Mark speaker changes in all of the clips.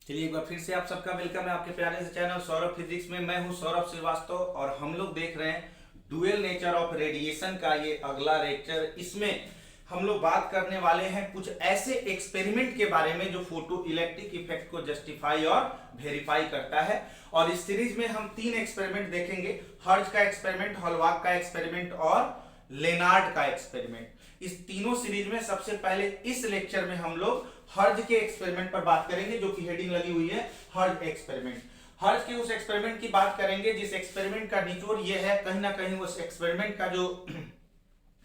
Speaker 1: चलिए एक बार फिर से आप सबका वेलकम है आपके प्यारे से चैनल सौरभ फिजिक्स में। मैं हूं सौरभ श्रीवास्तव और हम लोग देख रहे हैं डुअल नेचर ऑफ रेडिएशन का ये अगला लेक्चर। इसमें हम लोग बात करने वाले हैं कुछ ऐसे एक्सपेरिमेंट के बारे में जो फोटो इलेक्ट्रिक इफेक्ट को जस्टिफाई और वेरीफाई करता है। और इस सीरीज में हम 3 एक्सपेरिमेंट देखेंगे, हर्ट्ज का एक्सपेरिमेंट, हॉलबर्ग का एक्सपेरिमेंट और लेनार्ड का एक्सपेरिमेंट। इस तीनों सीरीज में सबसे पहले इस लेक्चर में हम लोग हर्ट्ज के एक्सपेरिमेंट पर बात करेंगे, जो कि हेडिंग लगी हुई है हर्ट्ज एक्सपेरिमेंट। हर्ट्ज के उस एक्सपेरिमेंट की बात करेंगे जिस एक्सपेरिमेंट का निचोड़ ये है, कहीं ना कहीं उस एक्सपेरिमेंट का जो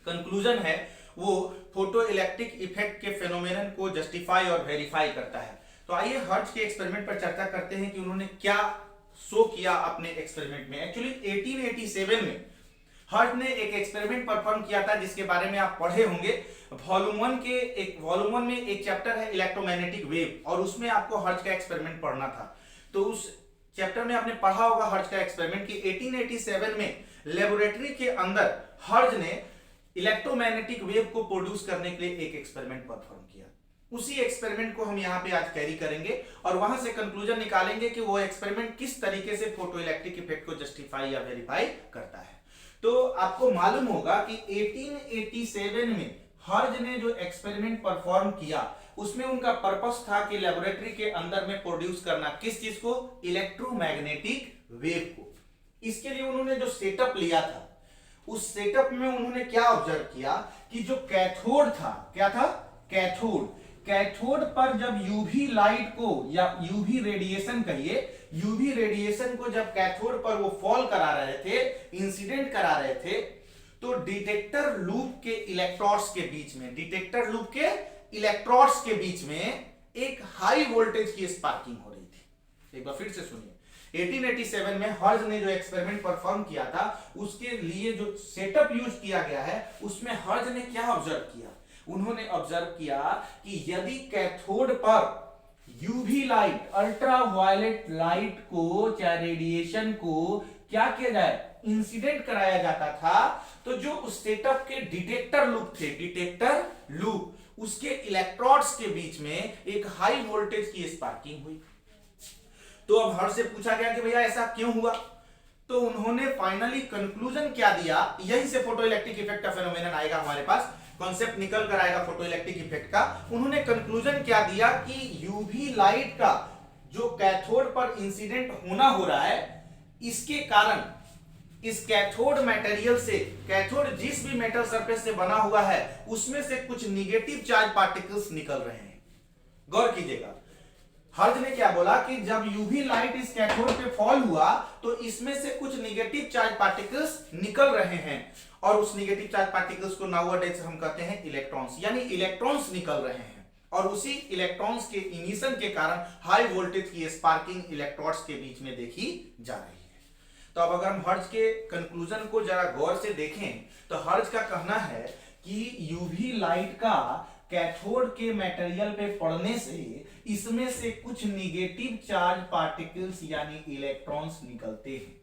Speaker 1: कंक्लूजन है वो फोटो इलेक्ट्रिक इफेक्ट के फेनोमेनन को जस्टिफाई और वेरीफाई करता है। तो आइए हर्ट्ज के एक्सपेरिमेंट पर चर्चा करते हैं कि उन्होंने क्या शो किया अपने एक्सपेरिमेंट में। एक्चुअली 1887 में हर्ट्ज ने एक एक्सपेरिमेंट परफॉर्म किया था जिसके बारे में आप पढ़े होंगे। वॉल्यूम 1 में एक चैप्टर है इलेक्ट्रोमैग्नेटिक वेव, और उसमें आपको हर्ट्ज का एक्सपेरिमेंट पढ़ना था। तो उस चैप्टर में आपने पढ़ा होगा हर्ट्ज का एक्सपेरिमेंट कि 1887 में लेबोरेटरी के अंदर हर्ट्ज ने इलेक्ट्रोमैग्नेटिक वेव को प्रोड्यूस करने के लिए एक एक्सपेरिमेंट परफॉर्म किया। उसी एक्सपेरिमेंट को हम यहाँ पे आज कैरी करेंगे और वहां से कंक्लूजन निकालेंगे कि वो एक्सपेरिमेंट किस तरीके से फोटो इलेक्ट्रिक इफेक्ट को जस्टिफाई या वेरीफाई करता है। तो आपको मालूम होगा कि 1887 में हर्ट्ज ने जो एक्सपेरिमेंट परफॉर्म किया उसमें उनका पर्पस था कि लेबोरेटरी के अंदर में प्रोड्यूस करना किस चीज को, इलेक्ट्रोमैग्नेटिक वेव को। इसके लिए उन्होंने जो सेटअप लिया था उस सेटअप में उन्होंने क्या ऑब्जर्व किया कि जो कैथोड था, क्या था, कैथोड पर जब यूवी लाइट को या यूवी रेडिएशन कहिए, यूवी रेडिएशन को जब कैथोड पर वो फॉल करा रहे थे, इंसिडेंट करा रहे थे, तो डिटेक्टर लूप के इलेक्ट्रोड्स के बीच में एक हाई वोल्टेज की स्पार्किंग हो रही थी। एक बार फिर से सुनिए, 1887 में हर्ट्ज ने जो एक्सपेरिमेंट परफॉर्म किया था उसके लिए जो सेटअप यूज किया गया है उसमें हर्ट्ज ने क्या ऑब्जर्व किया, उन्होंने ऑब्जर्व किया कि यदि कैथोड पर यूवी लाइट, अल्ट्रावायलेट लाइट को, चाहे रेडिएशन को क्या किया जाए, इंसिडेंट कराया जाता था, तो जो उस सेटअप के डिटेक्टर लूप उसके इलेक्ट्रोड्स के बीच में एक हाई वोल्टेज की स्पार्किंग हुई। तो अब हर्ट्ज से पूछा गया कि भैया ऐसा क्यों हुआ। तो उन्होंने फाइनली कंक्लूजन क्या दिया, यहीं से फोटो इलेक्ट्रिक इफेक्ट का फेनोमेनन आएगा, हमारे पास कॉन्सेप्ट निकल कर आएगा फोटो इलेक्ट्रिक इफेक्ट का। उन्होंने कंक्लूजन क्या दिया कि यूवी लाइट का जो कैथोड पर इंसिडेंट होना हो रहा है, इसके कारण इस कैथोड मटेरियल से, कैथोड जिस भी मेटल सरफेस से बना हुआ है उसमें से कुछ निगेटिव चार्ज पार्टिकल्स निकल रहे हैं। गौर कीजिएगा, हर्ट्ज ने क्या बोला कि जब यूवी लाइट इस कैथोड पे फॉल हुआ तो इसमें से कुछ निगेटिव चार्ज पार्टिकल्स निकल रहे हैं, और उस निगेटिव चार्ज पार्टिकल्स को नाउअडेज हम कहते हैं इलेक्ट्रॉन्स, यानी इलेक्ट्रॉन्स निकल रहे हैं, और उसी इलेक्ट्रॉन्स के इमिशन के कारण हाई वोल्टेज की स्पार्किंग इलेक्ट्रोड्स के बीच में देखी जा रही है। तो अब अगर हम हर्ट्ज के कंक्लूजन को जरा गौर से देखें तो हर्ट्ज का कहना है कि यूवी लाइट का कैथोड के मटेरियल पे पड़ने से इसमें से कुछ निगेटिव चार्ज पार्टिकल्स यानी इलेक्ट्रॉन्स निकलते हैं।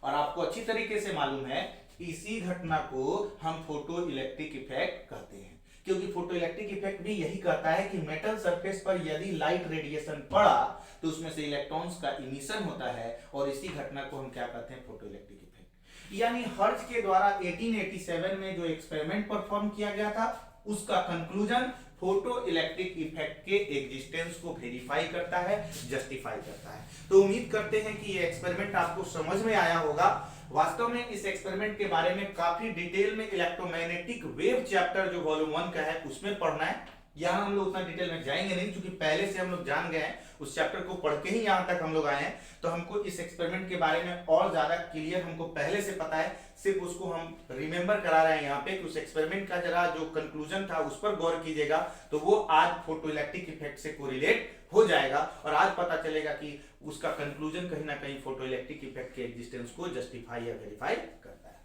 Speaker 1: और आपको अच्छी तरीके से मालूम है इसी घटना को हम फोटो इलेक्ट्रिक इफेक्ट कहते हैं, क्योंकि फोटो इलेक्ट्रिक इफेक्ट भी यही कहता है कि मेटल सरफेस पर यदि लाइट रेडिएशन पड़ा तो उसमें से इलेक्ट्रॉन्स का इमिशन होता है, और इसी घटना को हम क्या कहते हैं, फोटो इलेक्ट्रिक इफेक्ट। यानी हर्ट्ज के द्वारा 1887 में जो एक्सपेरिमेंट परफॉर्म किया गया था उसका कंक्लूजन फोटो इलेक्ट्रिक इफेक्ट के एग्जिस्टेंस को वेरीफाई करता है, जस्टिफाई करता है। तो उम्मीद करते हैं कि ये एक्सपेरिमेंट आपको समझ में आया होगा। वास्तव में इस एक्सपेरिमेंट के बारे में काफी डिटेल में इलेक्ट्रोमैग्नेटिक वेव चैप्टर जो वॉल्यूम 1 का है उसमें पढ़ना है। यहाँ हम लोग उतना डिटेल में जाएंगे नहीं, क्योंकि पहले से हम लोग जान गए हैं, उस चैप्टर को पढ़ के ही यहाँ तक हम लोग आए हैं। तो हमको इस एक्सपेरिमेंट के बारे में और ज्यादा क्लियर हमको पहले से पता है, सिर्फ उसको हम रिमेंबर करा रहे हैं यहाँ पे कि उस एक्सपेरिमेंट का जरा जो कंक्लूजन था उस पर गौर कीजिएगा, तो वो आज फोटो इलेक्ट्रिक इफेक्ट से कोरिलेट हो जाएगा, और आज पता चलेगा कि उसका कंक्लूजन कहीं ना कहीं फोटो इलेक्ट्रिक इफेक्ट के एग्जिस्टेंस को जस्टिफाई या वेरीफाई करता है।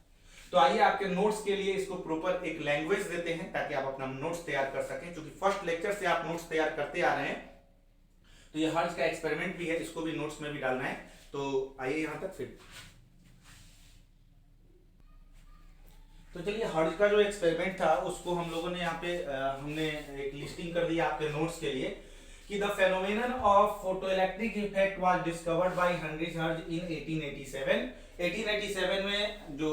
Speaker 1: तो आइए आपके नोट्स के लिए इसको प्रॉपर एक लैंग्वेज देते हैं ताकि आप अपना नोट्स तैयार कर सकें, क्योंकि फर्स्ट लेक्चर से आप नोट्स तैयार करते आ रहे हैं। तो ये हर्ट्ज का एक्सपेरिमेंट भी है, इसको भी नोट्स में भी डालना है। तो आइए यहां तक फिर। तो चलिए हर्ट्ज का जो एक्सपेरिमेंट था उसको हम लोगों ने यहाँ पे हमने एक लिस्टिंग कर दिया आपके नोट्स के लिए कि the phenomenon of photoelectric effect was discovered by Henry Hertz in 1887। 1887 में जो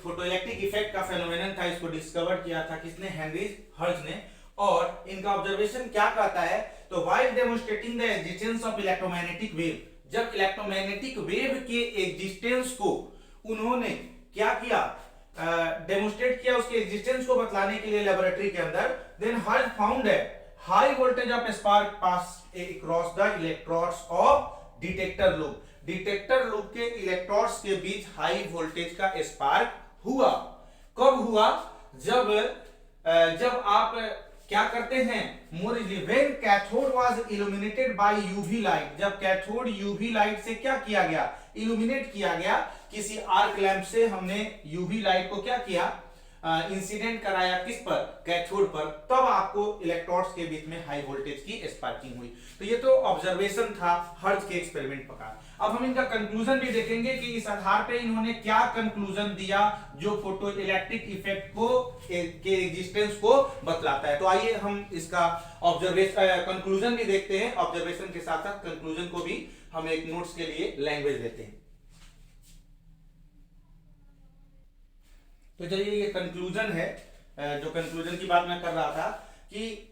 Speaker 1: फोटोइलेक्ट्रिक इफेक्ट का फेनोमेनन था, इसको डिस्कवर किया था किसने? हेनरी हर्ट्ज ने। और इनका ऑब्जर्वेशन क्या कहता है? तो while demonstrating the existence of electromagnetic wave, जब इलेक्ट्रोमैग्नेटिक वेव के एग्जिस्टेंस को उन्होंने क्या किया? डेमोंस्ट्रेट किया, उसके एग्जिस्टेंस को बतलाने के लिए लेबोरेटरी के अंदर, then Hertz found that high voltage of spark pass across the electrodes of detector loop. Detector loop के इलेक्ट्रोड्स के बीच हाई वोल्टेज का स्पार्क हुआ। कब हुआ? जब आप क्या करते हैं? More easily when cathode was illuminated by UV light, जब कैथोड यूवी लाइट से क्या किया गया? इल्यूमिनेट किया गया। किसी आर्क लैंप से हमने यूवी लाइट को क्या किया? इंसिडेंट कराया किस पर? कैथोड पर। तब आपको इलेक्ट्रोड्स के बीच में हाई वोल्टेज की स्पार्किंग हुई। तो ये तो ऑब्जर्वेशन था हर्ट्ज के एक्सपेरिमेंट का। अब हम इनका कंक्लूजन भी देखेंगे कि इस आधार पे इन्होंने क्या कंक्लूजन दिया जो फोटो इलेक्ट्रिक इफेक्ट को के एग्जिस्टेंस को बतलाता है। तो आइए हम इसका ऑब्जर्वेशन कंक्लूजन भी देखते हैं। ऑब्जर्वेशन के साथ साथ कंक्लूजन को भी हम एक नोट्स के लिए लैंग्वेज देते हैं। तो चलिए ये कंक्लूजन है, जो कंक्लूजन की बात मैं कर रहा था कि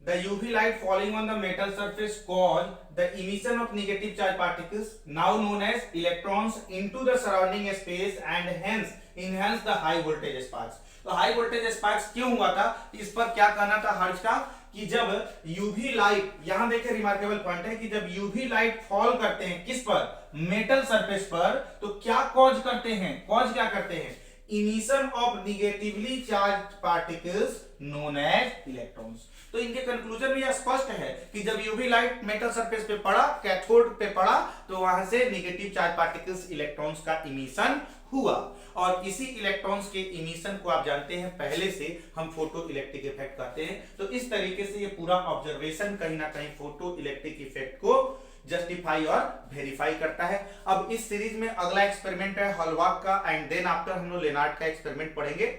Speaker 1: the UV light falling on the metal surface cause the emission of negative charge particles now known as electrons into the surrounding space and hence enhance the high voltage sparks। तो high voltage sparks क्यों हुआ था? इस पर क्या कहना था hertz का कि जब यूवी लाइट, यहां देखिए रिमार्केबल पॉइंट है कि जब यूवी लाइट फॉल करते हैं किस पर? मेटल सरफेस पर, तो क्या कॉज करते हैं? कॉज क्या करते हैं? Emission of negatively charge particles known as electrons. तो इनके कंक्लूजन में यह स्पष्ट है कि जब यूवी लाइट मेटल सरफेस पे पड़ा, कैथोड पे पड़ा, तो वहां से निगेटिव चार्ज पार्टिकल्स इलेक्ट्रॉन्स का इमिशन हुआ। और इसी इलेक्ट्रॉन्स के इमिशन को आप जानते हैं पहले से हम फोटो इलेक्ट्रिक इफेक्ट कहते हैं। तो इस तरीके से ये पूरा ऑब्जर्वेशन कहीं ना कहीं फोटो इलेक्ट्रिक इफेक्ट को जस्टिफाई और वेरीफाई करता है। अब इस सीरीज में अगला एक्सपेरिमेंट है हॉलबर्ग का, एंड देन आफ्टर हम लोग लेनार्ड का एक्सपेरिमेंट पढ़ेंगे,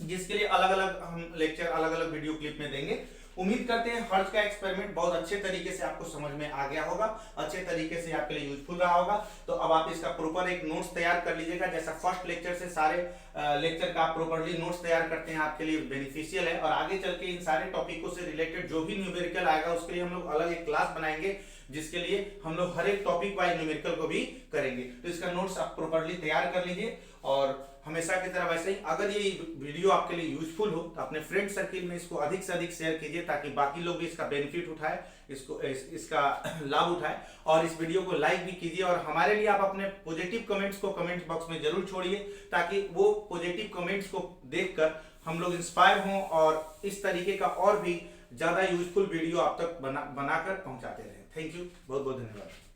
Speaker 1: जिसके लिए अलग अलग हम लेक्चर अलग अलग वीडियो क्लिप में देंगे। उम्मीद करते हैं हर्ट्ज का एक्सपेरिमेंट बहुत अच्छे तरीके से आपको समझ में आ गया होगा, अच्छे तरीके से आपके लिए यूजफुल रहा होगा। तो अब आप इसका प्रॉपर एक नोट्स तैयार कर लीजिएगा, जैसा फर्स्ट लेक्चर से सारे लेक्चर का आप प्रॉपरली नोट्स तैयार करते हैं, आपके लिए बेनिफिशियल है। और आगे चल के इन सारे टॉपिकों से रिलेटेड जो भी न्यूमेरिकल आएगा उसके लिए हम लोग अलग एक क्लास बनाएंगे, जिसके लिए हम लोग हर एक टॉपिक वाइज न्यूमेरिकल को भी करेंगे। तो इसका नोट्स आप प्रॉपरली तैयार कर लीजिए। और हमेशा की तरह वैसे ही अगर ये वीडियो आपके लिए यूजफुल हो तो अपने फ्रेंड सर्किल में इसको अधिक से अधिक शेयर कीजिए, ताकि बाकी लोग भी इसका बेनिफिट उठाए, इसका लाभ उठाए। और इस वीडियो को लाइक भी कीजिए। और हमारे लिए आप अपने पॉजिटिव कमेंट्स को कमेंट बॉक्स में जरूर छोड़िए, ताकि वो पॉजिटिव कमेंट्स को देखकर हम लोग इंस्पायर हों और इस तरीके का और भी ज्यादा यूजफुल वीडियो आप तक बनाकर पहुंचाते रहें। थैंक यू, बहुत बहुत धन्यवाद।